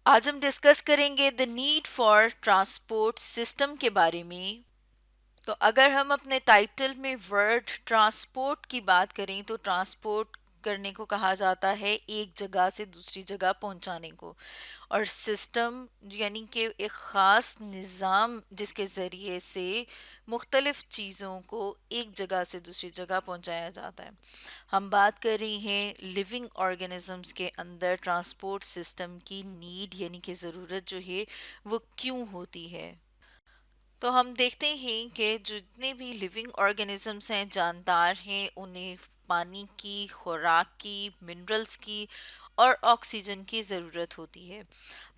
आज हम डिस्कस करेंगे the need for transport system के बारे में। तो अगर हम अपने टाइटल में वर्ड ट्रांसपोर्ट की बात करें तो ट्रांसपोर्ट करने को कहा जाता है एक जगह से दूसरी जगह पहुंचाने को, और सिस्टम यानी कि एक ख़ास निज़ाम जिसके ज़रिए से मुख्तलिफ़ चीज़ों को एक जगह से दूसरी जगह पहुंचाया जाता है। हम बात कर रहे हैं लिविंग ऑर्गेनिजम्स के अंदर ट्रांसपोर्ट सिस्टम की नीड यानी कि ज़रूरत जो है वो क्यों होती है। तो हम देखते हैं कि जितने भी लिविंग ऑर्गेनिजम्स हैं, जानदार हैं, उन्हें पानी की, खुराक की, मिनरल्स की और ऑक्सीजन की ज़रूरत होती है।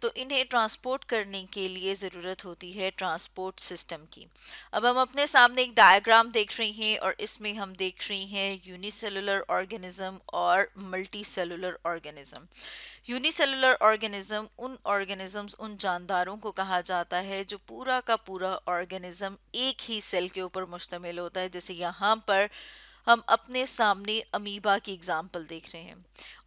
तो इन्हें ट्रांसपोर्ट करने के लिए ज़रूरत होती है ट्रांसपोर्ट सिस्टम की। अब हम अपने सामने एक डायग्राम देख रहे हैं और इसमें हम देख रहे हैं यूनिसेलुलर ऑर्गेनिज्म और multi cellular organism. Unicellular organism उन ऑर्गेनिजम्स, उन जानदारों को कहा जाता है जो पूरा का पूरा ऑर्गेनिज्म एक ही सेल के ऊपर मुश्तमिल होता है। जैसे यहाँ पर हम अपने सामने अमीबा की एग्जाम्पल देख रहे हैं,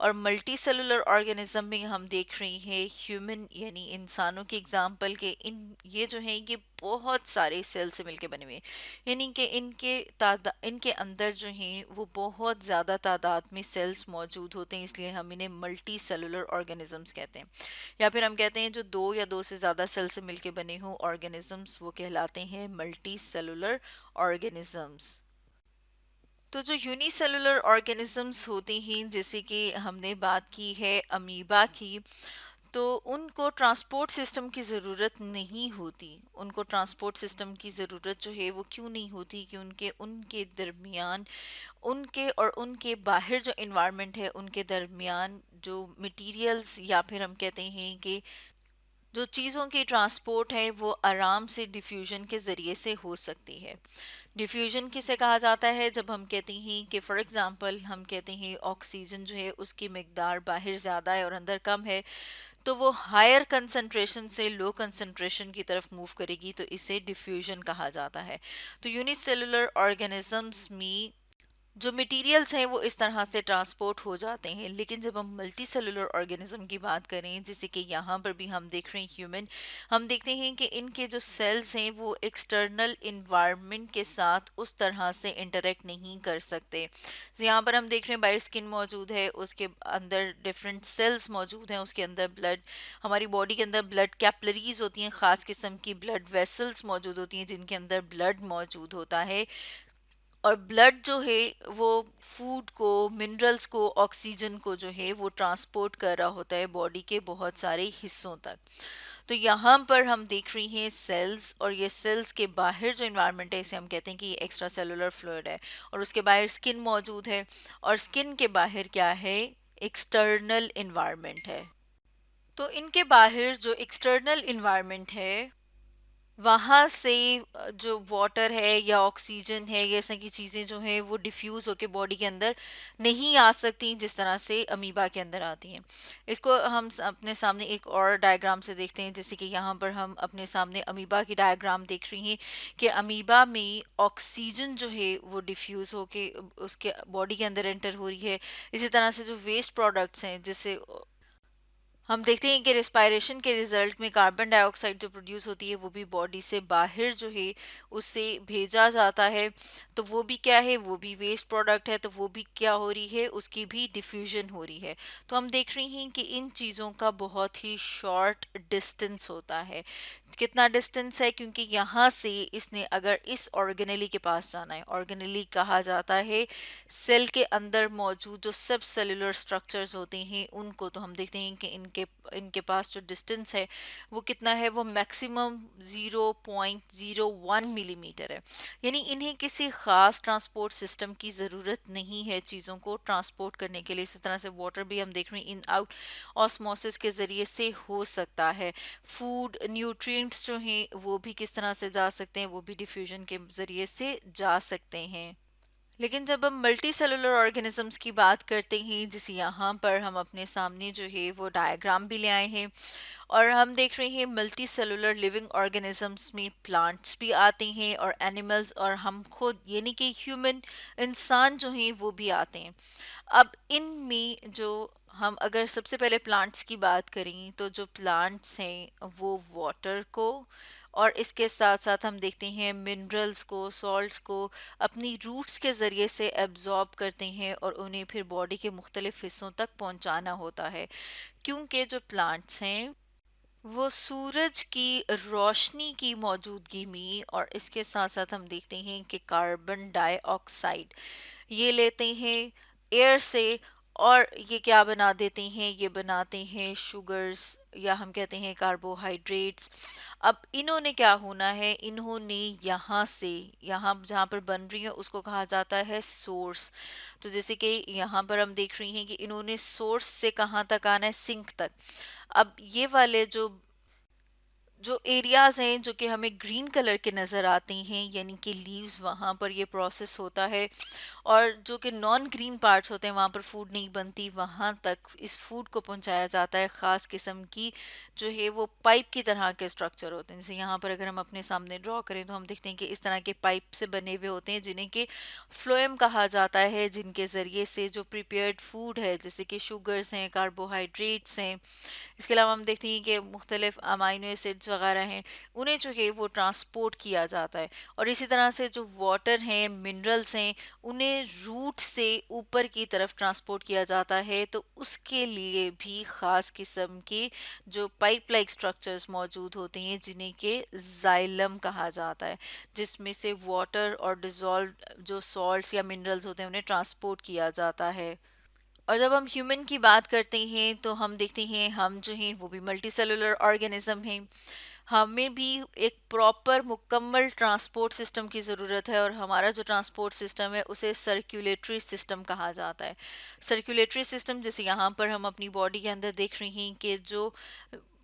और मल्टी सेलुलर ऑर्गेनिज्म में हम देख रहे हैं ह्यूमन यानी इंसानों की एग्जाम्पल के इन ये जो हैं ये बहुत सारे सेल से मिलके बने हुए हैं। यानी कि इनके अंदर जो हैं वो बहुत ज़्यादा तादाद में सेल्स मौजूद होते हैं, इसलिए हम इन्हें मल्टी सेलुलर ऑर्गेनिजम्स कहते हैं। या फिर हम कहते हैं जो दो या दो से ज़्यादा सेल से मिलके बने हों ऑर्गेनिजम्स, वो कहलाते हैं मल्टी सेलुलर ऑर्गेनिजम्स। तो जो यूनिसेलुलर ऑर्गेनिजम्स होते हैं, जैसे कि हमने बात की है अमीबा की, तो उनको ट्रांसपोर्ट सिस्टम की ज़रूरत नहीं होती। उनको ट्रांसपोर्ट सिस्टम की ज़रूरत जो है वो क्यों नहीं होती कि उनके उनके दरमियान, उनके और उनके बाहर जो इन्वायरमेंट है उनके दरमियान जो मटेरियल्स, या फिर हम कहते हैं कि जो चीज़ों की ट्रांसपोर्ट है वो आराम से डिफ्यूजन के ज़रिए से हो सकती है। डिफ्यूजन किसे कहा जाता है? जब हम कहते हैं कि फॉर एग्जांपल हम कहते हैं ऑक्सीजन जो है उसकी मिकदार बाहर ज़्यादा है और अंदर कम है, तो वो हायर कंसंट्रेशन से लो कंसंट्रेशन की तरफ मूव करेगी, तो इसे डिफ्यूजन कहा जाता है। तो यूनिसेलुलर ऑर्गेनिजम्स में जो मटेरियल्स हैं वो इस तरह से ट्रांसपोर्ट हो जाते हैं। लेकिन जब हम मल्टी सेलुलर ऑर्गेनिज्म की बात करें, जैसे कि यहाँ पर भी हम देख रहे हैं ह्यूमन, हम देखते हैं कि इनके जो सेल्स हैं वो एक्सटर्नल इन्वायरमेंट के साथ उस तरह से इंटरेक्ट नहीं कर सकते। तो यहाँ पर हम देख रहे हैं बाहर स्किन मौजूद है, उसके अंदर डिफरेंट सेल्स मौजूद हैं, उसके अंदर ब्लड, हमारी बॉडी के अंदर ब्लड कैपलरीज होती हैं, ख़ास किस्म की ब्लड वेसल्स मौजूद होती हैं जिनके अंदर ब्लड मौजूद होता है। और ब्लड जो है वो फूड को, मिनरल्स को, ऑक्सीजन को जो है वो ट्रांसपोर्ट कर रहा होता है बॉडी के बहुत सारे हिस्सों तक। तो यहाँ पर हम देख रही हैं सेल्स, और ये सेल्स के बाहर जो इन्वायरमेंट है इसे हम कहते हैं कि ये एक्स्ट्रा सेलुलर फ्लूइड है, और उसके बाहर स्किन मौजूद है, और स्किन के बाहर क्या है? एक्सटर्नल इन्वायरमेंट है। तो इनके बाहर जो एक्सटर्नल इन्वायरमेंट है वहाँ से जो वाटर है या ऑक्सीजन है, ये ऐसा की चीज़ें जो हैं वो डिफ्यूज़ होके बॉडी के अंदर नहीं आ सकती जिस तरह से अमीबा के अंदर आती हैं। इसको हम अपने सामने एक और डायग्राम से देखते हैं, जैसे कि यहाँ पर हम अपने सामने अमीबा की डायग्राम देख रही हैं कि अमीबा में ऑक्सीजन जो है वो डिफ्यूज़ होके उसके बॉडी के अंदर एंटर हो रही है। इसी तरह से जो वेस्ट प्रोडक्ट्स हैं, जैसे हम देखते हैं कि रेस्पायरेशन के रिजल्ट में कार्बन डाइऑक्साइड जो प्रोड्यूस होती है वो भी बॉडी से बाहर जो है उससे भेजा जाता है। तो वो भी क्या है? वो भी वेस्ट प्रोडक्ट है, तो वो भी क्या हो रही है? उसकी भी डिफ्यूजन हो रही है। तो हम देख रहे हैं कि इन चीज़ों का बहुत ही शॉर्ट डिस्टेंस होता है। कितना डिस्टेंस है? क्योंकि यहाँ से इसने अगर इस ऑर्गेनेली के पास जाना है, ऑर्गेनेली कहा जाता है सेल के अंदर मौजूद जो सब सेलुलर स्ट्रक्चर्स होते हैं उनको, तो हम देखते हैं कि इनके इनके पास जो डिस्टेंस है वो कितना है? वो मैक्सिमम 0.01 मिलीमीटर है। यानी इन्हें किसी ख़ास ट्रांसपोर्ट सिस्टम की ज़रूरत नहीं है चीज़ों को ट्रांसपोर्ट करने के लिए। इसी तरह से वाटर भी हम देख रहे हैं इन आउट ऑस्मोसिस के ज़रिए से हो सकता है। फूड न्यूट्रिएंट्स जो हैं वो भी किस तरह से जा सकते हैं? वो भी डिफ्यूजन के ज़रिए से जा सकते हैं। लेकिन जब हम मल्टी सेलुलर ऑर्गेनिजम्स की बात करते हैं, जैसे यहाँ पर हम अपने सामने जो है वो डायग्राम भी ले आए हैं, और हम देख रहे हैं मल्टी सेलुलर लिविंग ऑर्गेनिजम्स में प्लांट्स भी आते हैं और एनिमल्स, और हम खुद यानी कि ह्यूमन इंसान जो हैं वो भी आते हैं। अब इनमें जो हम अगर सबसे पहले प्लांट्स की बात करें तो जो प्लांट्स हैं वो वाटर को और इसके साथ साथ हम देखते हैं मिनरल्स को, सॉल्ट्स को अपनी रूट्स के ज़रिए से एब्जॉर्ब करते हैं और उन्हें फिर बॉडी के मुख्तलिफ हिस्सों तक पहुंचाना होता है, क्योंकि जो प्लांट्स हैं वो सूरज की रोशनी की मौजूदगी में और इसके साथ साथ हम देखते हैं कि कार्बन डाइऑक्साइड ये लेते हैं एयर से और ये क्या बना देते हैं, ये बनाते हैं शुगर्स या हम कहते हैं कार्बोहाइड्रेट्स। अब इन्होंने क्या होना है, इन्होंने यहाँ से यहाँ जहाँ पर बन रही है उसको कहा जाता है सोर्स। तो जैसे कि यहाँ पर हम देख रही हैं कि इन्होंने सोर्स से कहाँ तक आना है, सिंक तक। अब ये वाले जो एरियाज हैं जो कि हमें ग्रीन कलर के नज़र आते हैं यानी कि लीव्स, वहाँ पर ये प्रोसेस होता है और जो कि नॉन ग्रीन पार्ट्स होते हैं वहाँ पर फूड नहीं बनती, वहाँ तक इस फूड को पहुँचाया जाता है ख़ास किस्म की जो है वो पाइप की तरह के स्ट्रक्चर होते हैं। जैसे यहाँ पर अगर हम अपने सामने ड्रॉ करें तो हम देखते हैं कि इस तरह के पाइप से बने हुए होते हैं जिन्हें कि फ्लोएम कहा जाता है, जिनके ज़रिए से जो प्रिपेयर्ड फूड है जैसे कि शुगर्स हैं, कार्बोहाइड्रेट्स हैं, इसके अलावा हम देखते हैं कि मुख्तलिफ अमाइनो एसिड्स वगैरह हैं, उन्हें जो है वो ट्रांसपोर्ट किया जाता है। और इसी तरह से जो वाटर हैं, मिनरल्स हैं, उन्हें रूट से ऊपर की तरफ ट्रांसपोर्ट किया जाता है। तो उसके लिए भी ख़ास किस्म के जो पाइप लाइक स्ट्रक्चर्स मौजूद होते हैं जिन्हें के जाइलम कहा जाता है, जिसमें से वाटर और डिज़ोल्व जो सॉल्ट्स या मिनरल्स होते हैं उन्हें ट्रांसपोर्ट किया जाता है। और जब हम ह्यूमन की बात करते हैं तो हम देखते हैं हम जो हैं वो भी मल्टी सेलुलर ऑर्गेनिज्म हैं। हमें भी एक प्रॉपर मुकम्मल ट्रांसपोर्ट सिस्टम की ज़रूरत है और हमारा जो ट्रांसपोर्ट सिस्टम है उसे सर्कुलेटरी सिस्टम कहा जाता है। सर्कुलेटरी सिस्टम जैसे यहाँ पर हम अपनी बॉडी के अंदर देख रहे हैं कि जो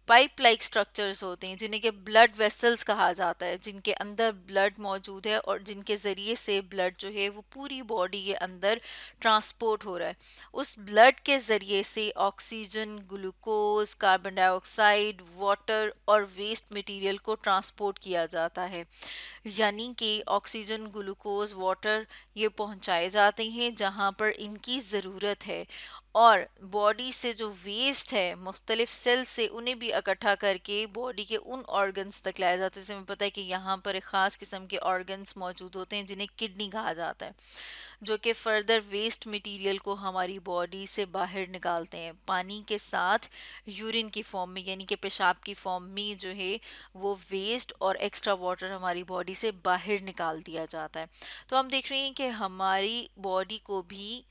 पाइप लाइक स्ट्रक्चर्स होते हैं जिन्हें के ब्लड वेसल्स कहा जाता है, जिनके अंदर ब्लड मौजूद है और जिनके ज़रिए से ब्लड जो है वो पूरी बॉडी के अंदर ट्रांसपोर्ट हो रहा है। उस ब्लड के ज़रिए से oxygen, glucose, carbon dioxide, water और वेस्ट मटेरियल को ट्रांसपोर्ट किया जाता है। यानी कि ऑक्सीजन, ग्लूकोज, वाटर ये पहुंचाए जाते हैं जहां पर इनकी ज़रूरत है और बॉडी से जो वेस्ट है मुख्तलिफ सेल से उन्हें भी इकट्ठा करके बॉडी के उन ऑर्गन्स तक लाया जाता है। जैसे हमें पता है कि यहाँ पर एक ख़ास किस्म के ऑर्गन्स मौजूद होते हैं जिन्हें किडनी कहा जाता है, जो कि फर्दर वेस्ट मटेरियल को हमारी बॉडी से बाहर निकालते हैं पानी के साथ यूरिन की फॉर्म में, यानी कि पेशाब की फॉर्म में जो है वो वेस्ट और एक्स्ट्रा वाटर हमारी बॉडी से बाहर निकाल दिया जाता है। तो हम देख रहे हैं कि हमारी बॉडी को भी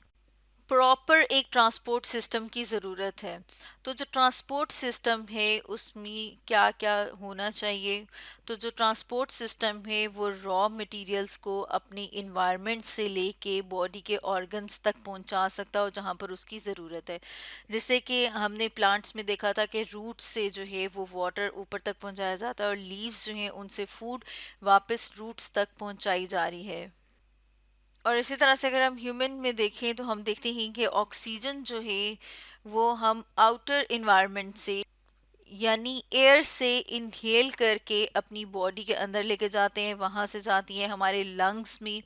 प्रॉपर एक ट्रांसपोर्ट सिस्टम की ज़रूरत है। तो जो ट्रांसपोर्ट सिस्टम है उसमें क्या क्या होना चाहिए, तो जो ट्रांसपोर्ट सिस्टम है वो रॉ मटेरियल्स को अपनी इन्वायरमेंट से लेके बॉडी के ऑर्गन्स तक पहुंचा सकता हो जहां पर उसकी ज़रूरत है। जैसे कि हमने प्लांट्स में देखा था कि रूट्स से जो है वो वाटर ऊपर तक पहुंचाया जाता है और लीव्स जो हैं उनसे फूड वापस रूट्स तक पहुंचाई जा रही है। और इसी तरह से अगर हम ह्यूमन में देखें तो हम देखते हैं कि ऑक्सीजन जो है वो हम आउटर इन्वायरमेंट से यानी एयर से इनहेल करके अपनी बॉडी के अंदर लेके जाते हैं, वहाँ से जाती है हमारे लंग्स में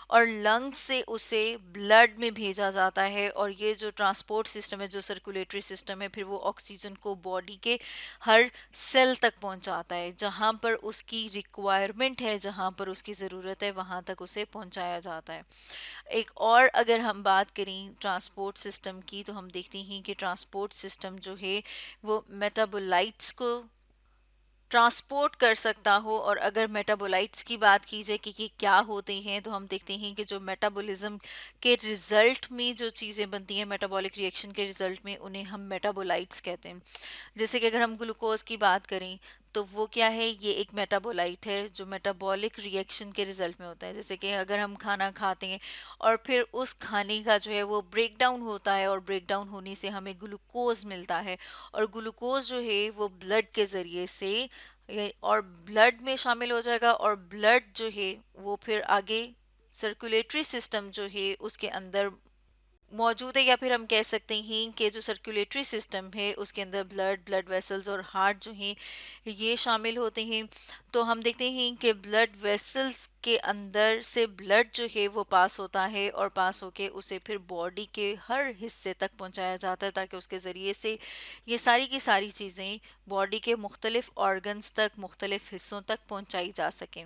और लंग्स से उसे ब्लड में भेजा जाता है और ये जो ट्रांसपोर्ट सिस्टम है, जो सर्कुलेटरी सिस्टम है, फिर वो ऑक्सीजन को बॉडी के हर सेल तक पहुंचाता है जहाँ पर उसकी रिक्वायरमेंट है, जहाँ पर उसकी ज़रूरत है वहाँ तक उसे पहुंचाया जाता है। एक और अगर हम बात करें ट्रांसपोर्ट सिस्टम की तो हम देखते हैं कि ट्रांसपोर्ट सिस्टम जो है वो मेटाबोलाइट्स को ट्रांसपोर्ट कर सकता हो। और अगर मेटाबोलाइट्स की बात की जाए कि क्या होते हैं तो हम देखते हैं कि जो मेटाबॉलिज्म के रिजल्ट में जो चीज़ें बनती हैं, मेटाबॉलिक रिएक्शन के रिजल्ट में, उन्हें हम मेटाबोलाइट्स कहते हैं। जैसे कि अगर हम ग्लूकोज की बात करें तो वो क्या है, ये एक मेटाबोलाइट है जो मेटाबॉलिक रिएक्शन के रिजल्ट में होता है। जैसे कि अगर हम खाना खाते हैं और फिर उस खाने का जो है वो ब्रेक डाउन होता है और ब्रेक डाउन होने से हमें ग्लूकोज मिलता है और ग्लूकोज जो है वो ब्लड के ज़रिए से और ब्लड में शामिल हो जाएगा और ब्लड जो है वो फिर आगे सर्कुलेटरी सिस्टम जो है उसके अंदर मौजूद है, या फिर हम कह सकते हैं कि जो सर्कुलेटरी सिस्टम है उसके अंदर ब्लड, ब्लड वेसल्स और हार्ट जो हैं ये शामिल होते हैं। तो हम देखते हैं कि ब्लड वेसल्स के अंदर से ब्लड जो है वो पास होता है और पास होके उसे फिर बॉडी के हर हिस्से तक पहुंचाया जाता है, ताकि उसके ज़रिए से ये सारी की सारी चीज़ें बॉडी के मुख्तलिफ ऑर्गन्स तक, मुख्तलिफ हिस्सों तक पहुंचाई जा सकें।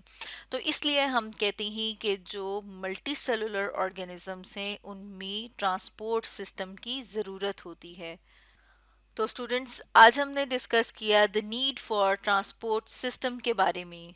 तो इसलिए हम कहते हैं कि जो मल्टी सेलुलर ऑर्गेनिजम्स हैं उनमें ट्रांसपोर्ट सिस्टम की ज़रूरत होती है। तो स्टूडेंट्स, आज हमने डिस्कस किया the need for transport system के बारे में।